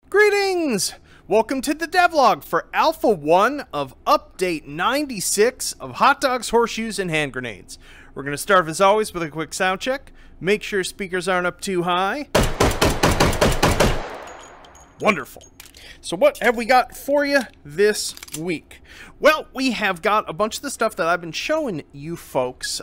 Greetings! Welcome to the devlog for Alpha 1 of Update 96 of Hot Dogs, Horseshoes, and Hand Grenades. We're going to start, as always, with a quick sound check. Make sure speakers aren't up too high. Wonderful. So what have we got for you this week? Well, we have got a bunch of the stuff that I've been showing you folks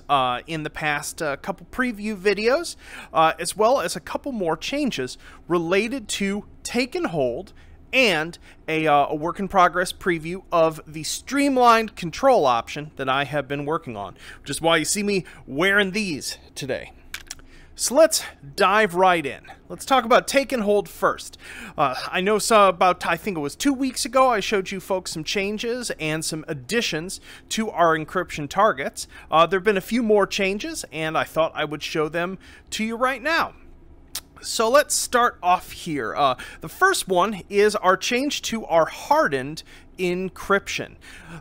in the past couple preview videos, as well as a couple more changes related to Take and Hold and a work-in-progress preview of the Streamlined control option that I have been working on, which is why you see me wearing these today. So let's dive right in. Let's talk about Take and Hold first. I know I think it was 2 weeks ago, I showed you folks some changes and some additions to our encryption targets. There have been a few more changes, and I thought I would show them to you right now. So let's start off here. The first one is our change to our hardened encryption.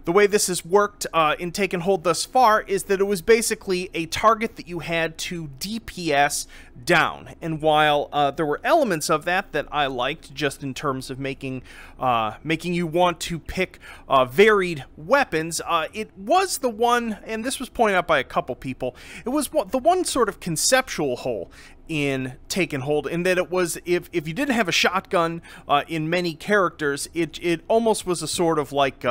The way this has worked in Take and Hold thus far is that it was basically a target that you had to DPS down, and while there were elements of that I liked, just in terms of making you want to pick varied weapons, it was the one, and this was pointed out by a couple people, it was the one sort of conceptual hole in Take and Hold, in that it was, if you didn't have a shotgun in many characters, it almost was a sort of like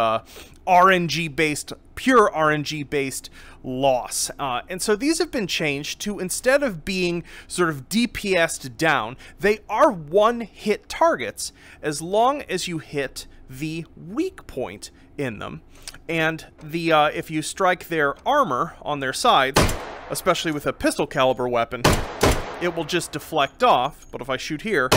RNG-based, pure RNG-based loss. And so these have been changed to, instead of being sort of DPS'd down, they are one-hit targets as long as you hit the weak point in them. And if you strike their armor on their sides, especially with a pistol caliber weapon, it will just deflect off, but if I shoot here,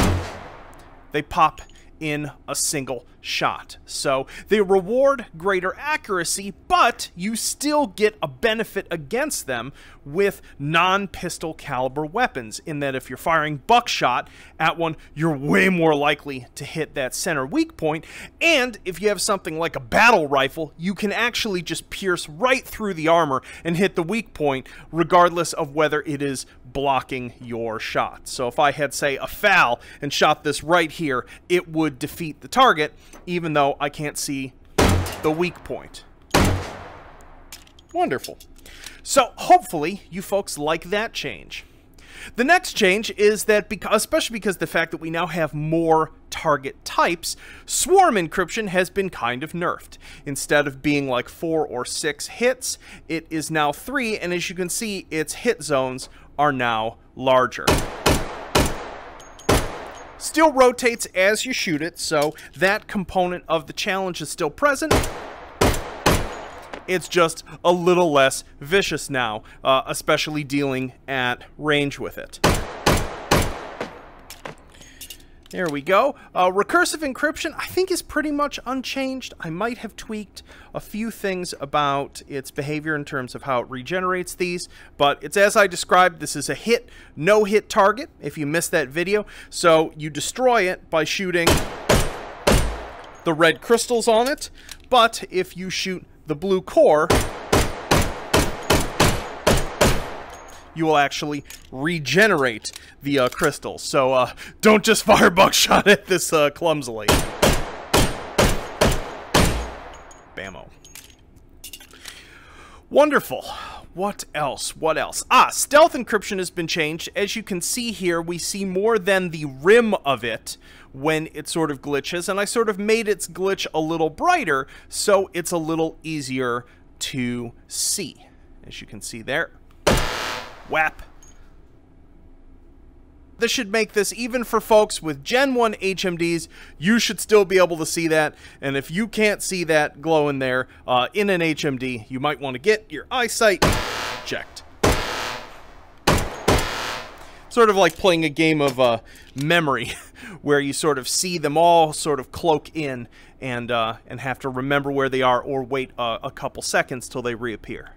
they pop in a single shot. So they reward greater accuracy, but you still get a benefit against them with non-pistol caliber weapons, in that if you're firing buckshot at one, you're way more likely to hit that center weak point, and if you have something like a battle rifle, you can actually just pierce right through the armor and hit the weak point, regardless of whether it is blocking your shot. So if I had, say, a FAL and shot this right here, it would defeat the target, even though I can't see the weak point. Wonderful. So hopefully you folks like that change. The next change is that, especially because the fact that we now have more target types, swarm encryption has been kind of nerfed. Instead of being like 4 or 6 hits, it is now 3, and as you can see, its hit zones are now larger. Still rotates as you shoot it, so that component of the challenge is still present. It's just a little less vicious now, especially dealing at range with it. There we go. Recursive encryption, I think, is pretty much unchanged. I might have tweaked a few things about its behavior in terms of how it regenerates these, but it's as I described. This is a hit, no-hit target, if you missed that video. So you destroy it by shooting the red crystals on it, but if you shoot the blue core, you will actually regenerate the crystals. So don't just fire buckshot at this clumsily. Bammo. Wonderful. What else? What else? Stealth encryption has been changed. As you can see here, we see more than the rim of it when it sort of glitches, and I sort of made its glitch a little brighter so it's a little easier to see. As you can see there. WAP. This should make this, even for folks with Gen 1 HMDs, you should still be able to see that. And if you can't see that glow in there in an HMD, you might want to get your eyesight checked. Sort of like playing a game of memory, where you sort of see them all sort of cloak in and have to remember where they are, or wait a couple seconds till they reappear.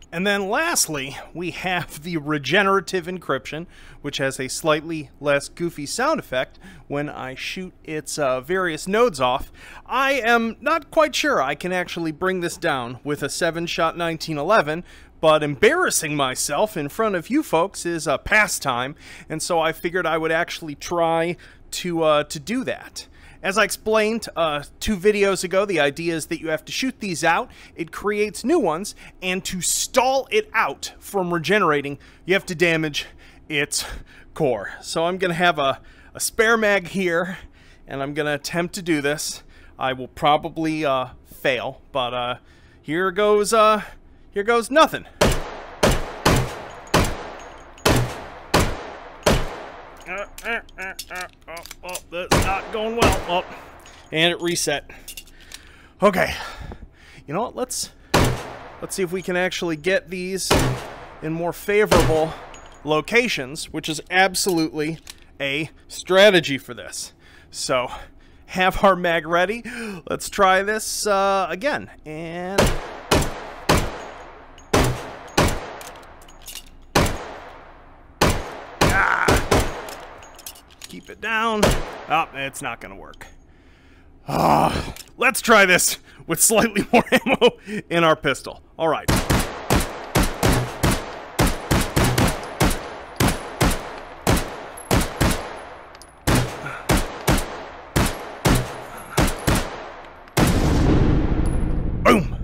And then lastly, we have the regenerative encryption, which has a slightly less goofy sound effect when I shoot its various nodes off. I am not quite sure I can actually bring this down with a 7-shot 1911, but embarrassing myself in front of you folks is a pastime, and so I figured I would actually try to do that. As I explained 2 videos ago, the idea is that you have to shoot these out, it creates new ones, and to stall it out from regenerating, you have to damage its core. So I'm going to have a spare mag here, and I'm going to attempt to do this. I will probably fail, but here goes nothing. That's not going well. Oh, and it reset. Okay, you know what? Let's see if we can actually get these in more favorable locations, which is absolutely a strategy for this. So, have our mag ready. Let's try this again. And keep it down. Oh, it's not going to work. Let's try this with slightly more ammo in our pistol. All right. Boom.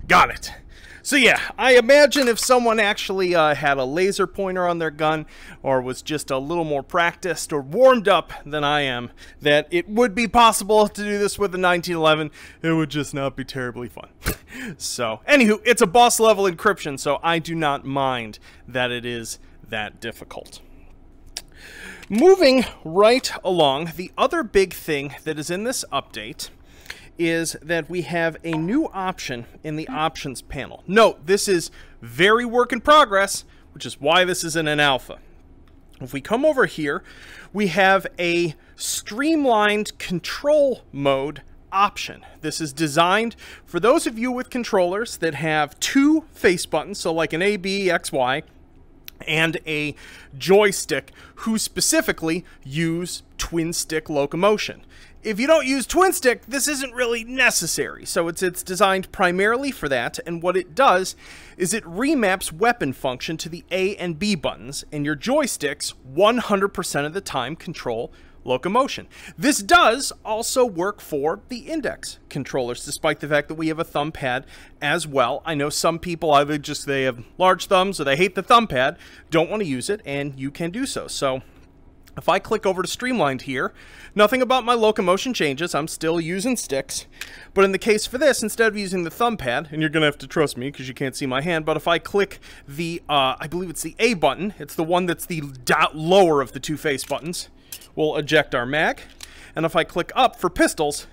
Got it. So yeah, I imagine if someone actually had a laser pointer on their gun, or was just a little more practiced or warmed up than I am, that it would be possible to do this with a 1911. It would just not be terribly fun. So, anywho, it's a boss level encryption, so I do not mind that it is that difficult. Moving right along, the other big thing that is in this update is that we have a new option in the options panel. Note, this is very work in progress, which is why this is in an alpha. If we come over here, we have a streamlined control mode option. This is designed for those of you with controllers that have 2 face buttons, so like an A, B, X, Y, and a joystick who specifically use twin stick locomotion. If you don't use twin stick, this isn't really necessary. So it's designed primarily for that, and what it does is it remaps weapon function to the A and B buttons, and your joysticks 100% of the time control locomotion. This does also work for the index controllers, despite the fact that we have a thumb pad as well. I know some people either they have large thumbs or they hate the thumb pad, don't want to use it, and you can do so. So if I click over to Streamlined here, nothing about my locomotion changes. I'm still using sticks. But in the case for this, instead of using the thumb pad, and you're going to have to trust me because you can't see my hand, but if I click the, I believe it's the A button, it's the one that's the lower of the 2 face buttons, we'll eject our mag. And if I click up for pistols,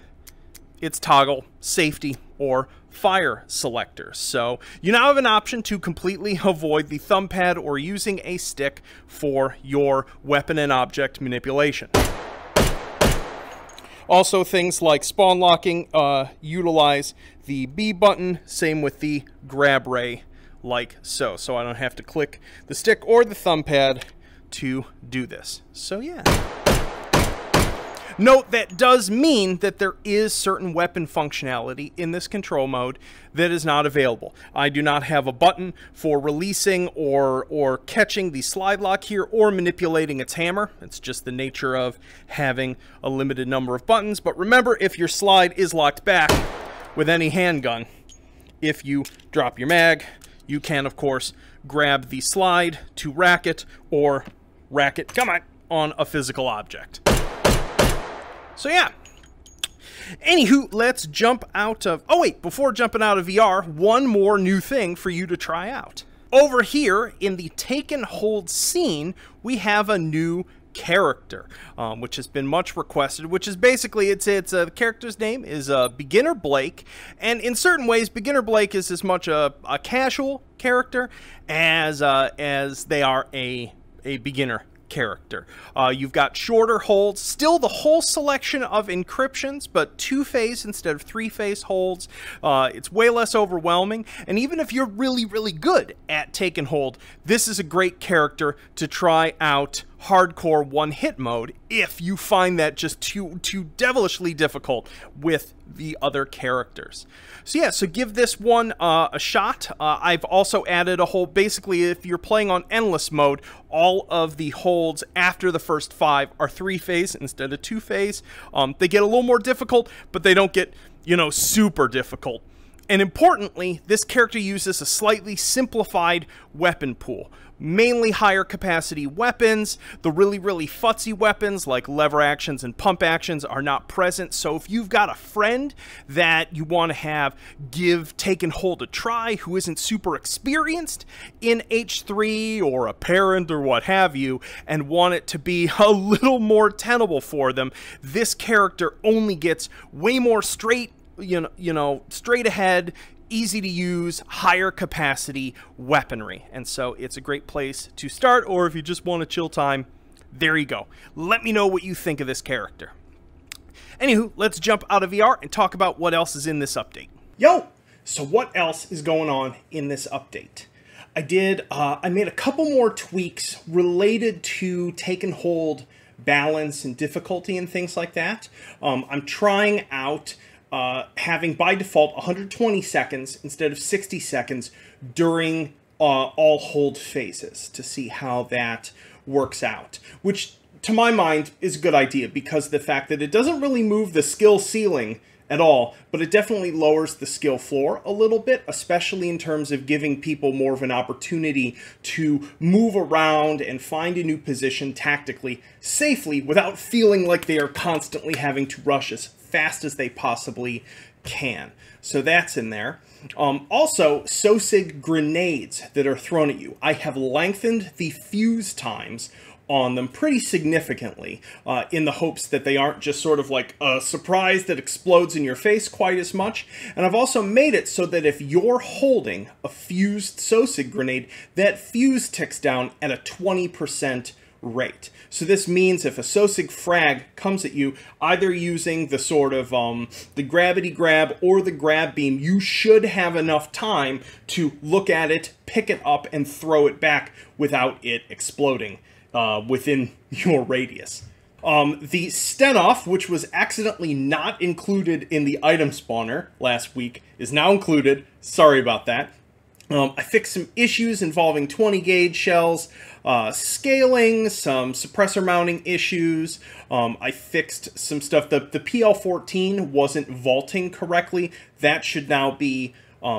it's toggle safety or fire selector. So you now have an option to completely avoid the thumb pad or using a stick for your weapon and object manipulation. Also, things like spawn locking utilize the B button, same with the grab ray, like so. So I don't have to click the stick or the thumb pad to do this. So yeah. Note, that does mean that there is certain weapon functionality in this control mode that is not available. I do not have a button for releasing or catching the slide lock here or manipulating its hammer. It's just the nature of having a limited number of buttons. But remember, if your slide is locked back with any handgun, if you drop your mag, you can, of course, grab the slide to rack it or rack it, come on a physical object. So yeah. Anywho, let's jump out of... Oh wait, before jumping out of VR, one more new thing for you to try out. Over here in the take and hold scene, we have a new character, which has been much requested, which is basically, the character's name is Beginner Blake, and in certain ways, Beginner Blake is as much a casual character as they are a beginner character. You've got shorter holds, still the whole selection of encryptions, but 2-phase instead of 3-phase holds. It's way less overwhelming, and even if you're really good at take and hold, this is a great character to try out hardcore one-hit mode if you find that just too devilishly difficult with the other characters. So yeah, so give this one a shot. I've also added a whole, basically if you're playing on endless mode, all of the holds after the first 5 are 3-phase instead of 2-phase. They get a little more difficult, but they don't get, you know, super difficult. And importantly, this character uses a slightly simplified weapon pool. Mainly higher capacity weapons. The really futzy weapons like lever actions and pump actions are not present. So if you've got a friend that you want to have give take and hold a try who isn't super experienced in H3 or a parent or what have you and want it to be a little more tenable for them, this character only gets way more straight, you know, straight ahead, easy to use, higher capacity weaponry. And so it's a great place to start, or if you just want a chill time, there you go. Let me know what you think of this character. Anywho, let's jump out of VR and talk about what else is in this update. Yo! So what else is going on in this update? I made a couple more tweaks related to take and hold balance and difficulty and things like that. I'm trying out having by default 120 seconds instead of 60 seconds during all hold phases to see how that works out, which to my mind is a good idea because of the fact that it doesn't really move the skill ceiling at all, but it definitely lowers the skill floor a little bit, especially in terms of giving people more of an opportunity to move around and find a new position tactically safely without feeling like they are constantly having to rush as fast as they possibly can. So that's in there. Also, SOSIG grenades that are thrown at you. I have lengthened the fuse times on them pretty significantly in the hopes that they aren't just sort of like a surprise that explodes in your face quite as much. And I've also made it so that if you're holding a fused SOSIG grenade, that fuse ticks down at a 20% rate. So this means if a SOSIG frag comes at you, either using the sort of the gravity grab or the grab beam, you should have enough time to look at it, pick it up, and throw it back without it exploding within your radius. The Stenoff, which was accidentally not included in the item spawner last week, is now included. Sorry about that. I fixed some issues involving 20 gauge shells, scaling, some suppressor mounting issues. I fixed some stuff. The PL14 wasn't vaulting correctly. That should now be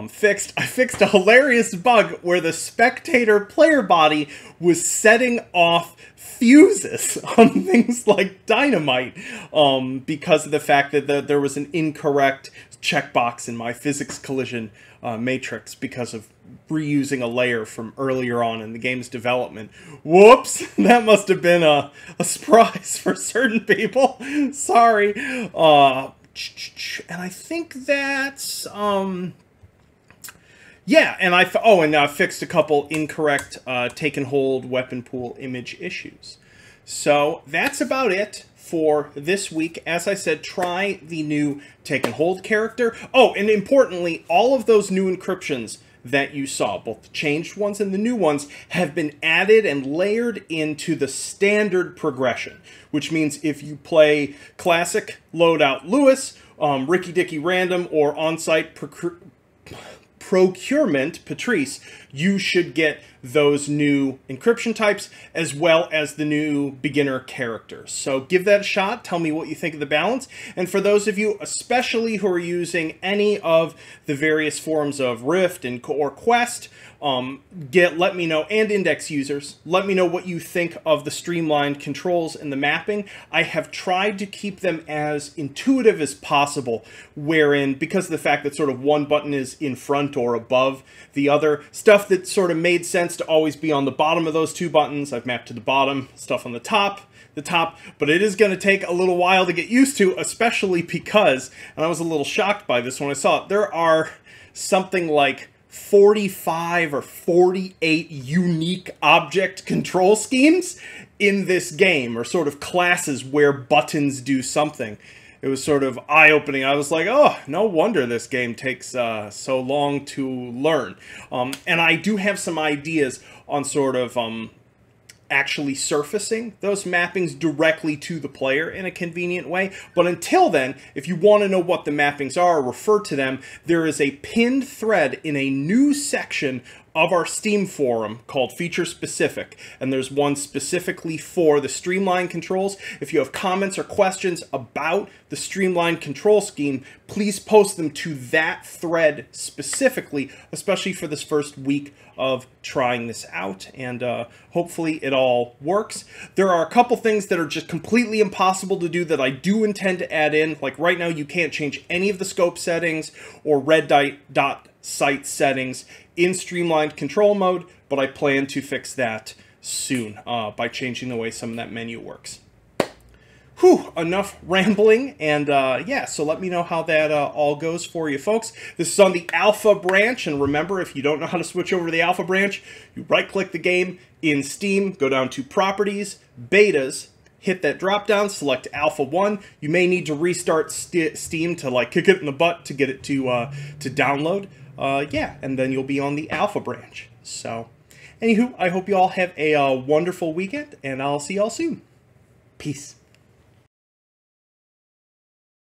fixed. I fixed a hilarious bug where the spectator player body was setting off fuses on things like dynamite because of the fact that there was an incorrect checkbox in my physics collision matrix because of reusing a layer from earlier on in the game's development. Whoops! That must have been a surprise for certain people. Sorry. And I think that's yeah, and I fixed a couple incorrect take and hold weapon pool image issues. So that's about it for this week. As I said, try the new take and hold character. Oh, and importantly, all of those new encryptions that you saw, both the changed ones and the new ones, have been added and layered into the standard progression, which means if you play classic loadout Lewis, Ricky Dicky Random, or on-site procurement Patrice, you should get those new encryption types as well as the new beginner characters. So give that a shot. Tell me what you think of the balance. And for those of you especially who are using any of the various forms of Rift and or Quest, let me know, and Index users, let me know what you think of the streamlined controls and the mapping. I have tried to keep them as intuitive as possible, wherein, because of the fact that sort of one button is in front or above the other, stuff that sort of made sense to always be on the bottom of those two buttons, I've mapped to the bottom, stuff on the top, but it is going to take a little while to get used to, especially because, and I was a little shocked by this when I saw it, there are something like 45 or 48 unique object control schemes in this game, or sort of classes where buttons do something. It was sort of eye-opening. I was like, oh, no wonder this game takes so long to learn. And I do have some ideas on sort of actually surfacing those mappings directly to the player in a convenient way. But until then, if you want to know what the mappings are, refer to them, there is a pinned thread in a new section of our Steam forum called Feature Specific, and there's one specifically for the Streamlined controls. If you have comments or questions about the Streamlined control scheme, please post them to that thread specifically, especially for this first week of trying this out, and hopefully it all works. There are a couple things that are just completely impossible to do that I do intend to add in. Like right now, you can't change any of the scope settings or red dot sight settings in Streamlined control mode, but I plan to fix that soon by changing the way some of that menu works. Whew, enough rambling, and yeah, so let me know how that all goes for you folks. This is on the alpha branch, and remember, if you don't know how to switch over to the alpha branch, you right-click the game in Steam, go down to Properties, Betas, hit that drop-down, select Alpha 1. You may need to restart Steam to like kick it in the butt to get it to download. Yeah, and then you'll be on the alpha branch. So, anywho, I hope you all have a wonderful weekend, and I'll see y'all soon. Peace.